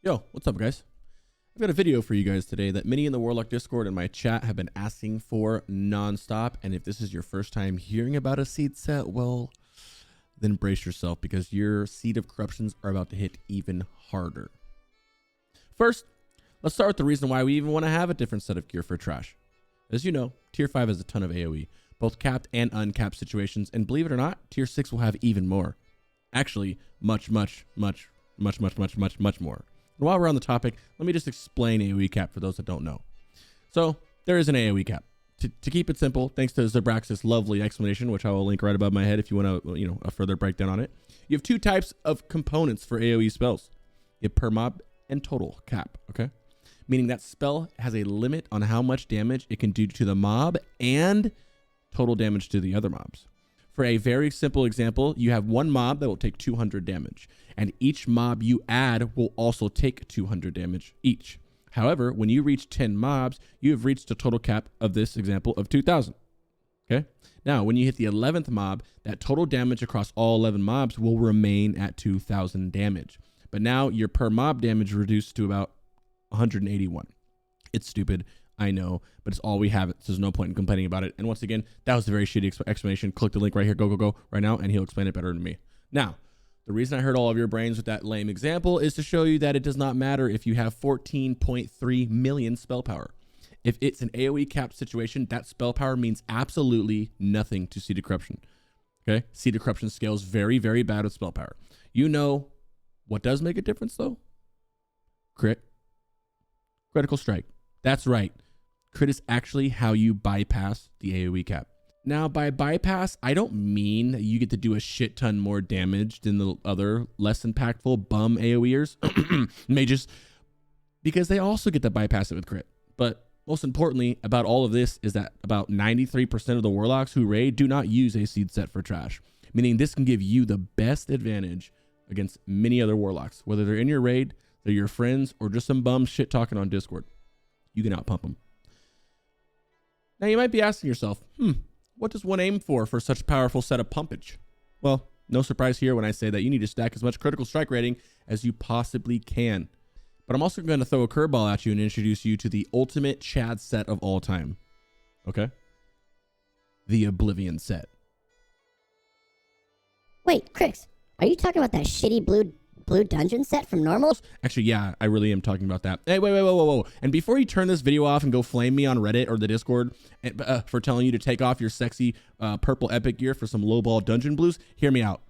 Yo, what's up, guys? I've got a video for you guys today that many in the Warlock Discord and my chat have been asking for nonstop. And if this is your first time hearing about a seed set, well, then brace yourself because your Seed of Corruptions are about to hit even harder. First, let's start with the reason why we even want to have a different set of gear for trash. As you know, Tier 5 has a ton of AoE, both capped and uncapped situations, and believe it or not, Tier 6 will have even more. Actually, much more. And while we're on the topic, let me just explain AoE cap for those that don't know. So there is an AoE cap. To keep it simple, thanks to Zabrax's lovely explanation, which I will link right above my head if you want to, a further breakdown on it. You have two types of components for AoE spells. You have per mob and total cap, okay? Meaning that spell has a limit on how much damage it can do to the mob and total damage to the other mobs. For a very simple example, you have one mob that will take 200 damage, and each mob you add will also take 200 damage each. However, when you reach 10 mobs, you have reached a total cap of this example of 2,000. Okay? Now, when you hit the 11th mob, that total damage across all 11 mobs will remain at 2,000 damage. But now your per mob damage reduced to about 181. It's stupid, I know, but it's all we have. So there's no point in complaining about it. And once again, that was a very shitty explanation. Click the link right here, go right now, and he'll explain it better than me. Now, the reason I hurt all of your brains with that lame example is to show you that it does not matter if you have 14.3 million spell power. If it's an AoE capped situation, that spell power means absolutely nothing to Seed of Corruption. Okay? Seed of Corruption scales very, very bad with spell power. You know what does make a difference though? Crit. Critical strike. That's right. Crit is actually how you bypass the AoE cap. Now, by bypass, I don't mean that you get to do a shit ton more damage than the other less impactful bum AoEers, mages, because they also get to bypass it with crit. But most importantly about all of this is that about 93% of the warlocks who raid do not use a seed set for trash, meaning this can give you the best advantage against many other warlocks, whether they're in your raid, they're your friends, or just some bum shit talking on Discord. You can outpump them. Now you might be asking yourself, what does one aim for such a powerful set of pumpage? Well, no surprise here when I say that you need to stack as much critical strike rating as you possibly can. But I'm also going to throw a curveball at you and introduce you to the ultimate Chad set of all time. Okay? The Oblivion set. Wait, Crix, are you talking about that shitty blue dungeon set from normals? Actually, yeah, I really am talking about that. Hey, whoa. And before you turn this video off and go flame me on Reddit or the Discord for telling you to take off your sexy purple epic gear for some lowball dungeon blues, hear me out.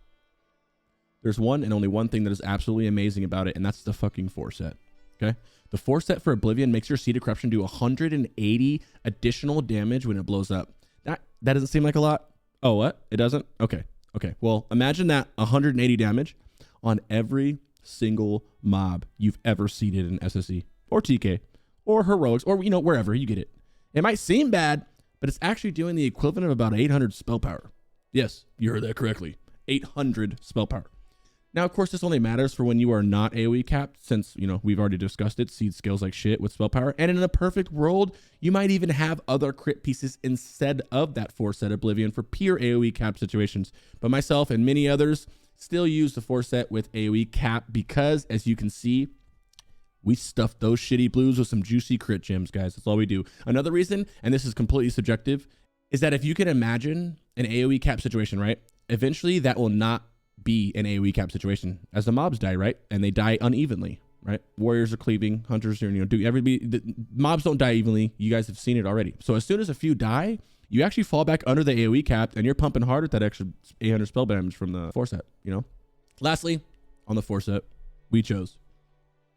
There's one and only one thing that is absolutely amazing about it, and that's the fucking 4 set. Okay? The 4 set for Oblivion makes your Seed of Corruption do 180 additional damage when it blows up. That doesn't seem like a lot. Oh, what? It doesn't? Okay. Well, imagine that 180 damage on every single mob you've ever seeded in SSE or TK or heroics or wherever you get it. It might seem bad, but it's actually doing the equivalent of about 800 spell power. Yes, you heard that correctly. 800 spell power. Now, of course, this only matters for when you are not AoE capped, since we've already discussed it. Seed scales like shit with spell power, and in a perfect world, you might even have other crit pieces instead of that 4 set Oblivion for pure AoE capped situations. But myself and many others still use the 4 set with AoE cap because, as you can see, we stuffed those shitty blues with some juicy crit gems, guys. That's all we do. Another reason, and this is completely subjective, is that if you can imagine an AoE cap situation, right? Eventually, that will not be an AoE cap situation as the mobs die, right? And they die unevenly, right? Warriors are cleaving, hunters are, the mobs don't die evenly. You guys have seen it already. So as soon as a few die, you actually fall back under the AoE cap and you're pumping hard at that extra 800 spell damage from the 4 set, Lastly, on the 4 set, we chose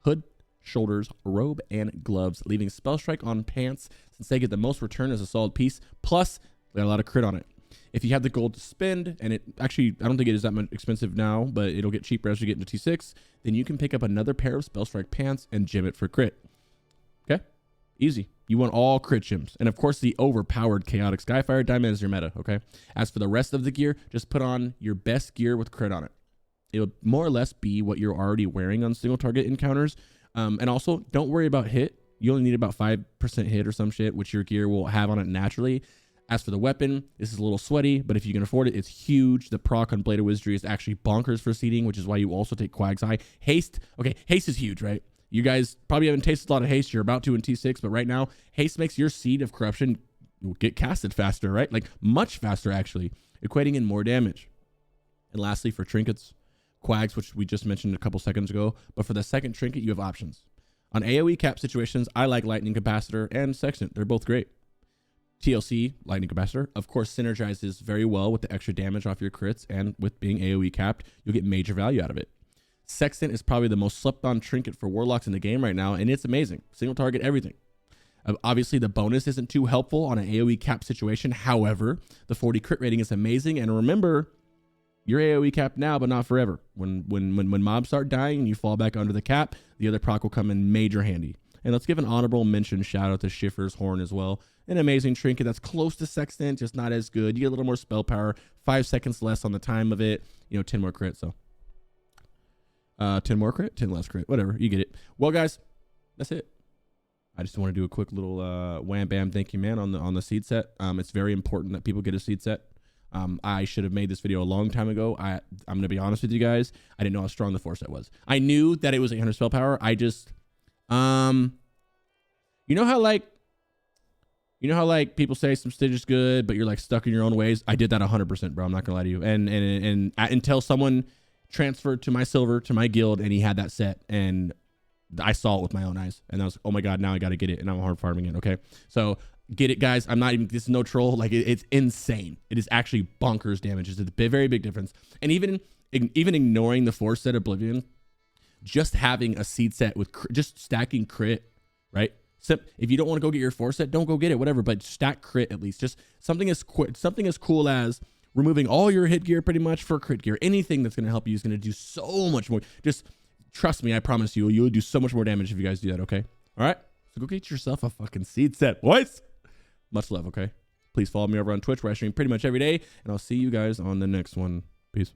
hood, shoulders, robe, and gloves, leaving spell strike on pants since they get the most return as a solid piece, plus they got a lot of crit on it. If you have the gold to spend, and it actually, I don't think it is that much expensive now, but it'll get cheaper as you get into T6, then you can pick up another pair of spell strike pants and gem it for crit. Okay? Easy. You want all crit gems. And of course, the overpowered chaotic Skyfire Diamond is your meta, okay? As for the rest of the gear, just put on your best gear with crit on it. It'll more or less be what you're already wearing on single target encounters. And also, don't worry about hit. You only need about 5% hit or some shit, which your gear will have on it naturally. As for the weapon, this is a little sweaty, but if you can afford it, it's huge. The proc on Blade of Wizardry is actually bonkers for seeding, which is why you also take Quag's Eye. Haste, okay, haste is huge, right? You guys probably haven't tasted a lot of haste. You're about to in T6, but right now, haste makes your Seed of Corruption get casted faster, right? Like much faster, actually, equating in more damage. And lastly, for trinkets, Quags, which we just mentioned a couple seconds ago, but for the second trinket, you have options. On AoE cap situations, I like Lightning Capacitor and Sextant. They're both great. TLC, Lightning Capacitor, of course, synergizes very well with the extra damage off your crits, and with being AoE capped, you'll get major value out of it. Sextant is probably the most slept on trinket for Warlocks in the game right now, and it's amazing. Single target, everything. Obviously, the bonus isn't too helpful on an AoE cap situation. However, the 40 crit rating is amazing, and remember, you're AoE capped now, but not forever. When mobs start dying and you fall back under the cap, the other proc will come in major handy. And let's give an honorable mention shout out to Schiffer's Horn as well. An amazing trinket that's close to Sextant, just not as good. You get a little more spell power, 5 seconds less on the time of it, 10 more crit. So 10 more crit, 10 less crit, whatever, you get it. Well, guys, that's it. I just want to do a quick little wham bam thank you, man, on the seed set. It's very important that people get a seed set. I should have made this video a long time ago. I'm going to be honest with you guys. I didn't know how strong the 4 set was. I knew that it was 800 spell power. I just, you know how like people say some stage is good, but you're like stuck in your own ways. I did that 100%, bro. I'm not gonna lie to you. And until someone transferred to my silver, to my guild, and he had that set, and I saw it with my own eyes, and I was, oh my God, now I got to get it, and I'm hard farming it. Okay. So get it, guys. I'm not even, this is no troll. Like it's insane. It is actually bonkers damage. It's a very big difference. And even ignoring the 4 set Oblivion, just having a seed set with just stacking crit, right? So if you don't want to go get your 4 set, don't go get it, whatever, but stack crit at least. Just something as cool as removing all your hit gear pretty much for crit gear. Anything that's going to help you is going to do so much more. Just trust me, I promise you, you'll do so much more damage if you guys do that, okay? All right? So go get yourself a fucking seed set, boys. Much love, okay? Please follow me over on Twitch, where I stream pretty much every day, and I'll see you guys on the next one. Peace.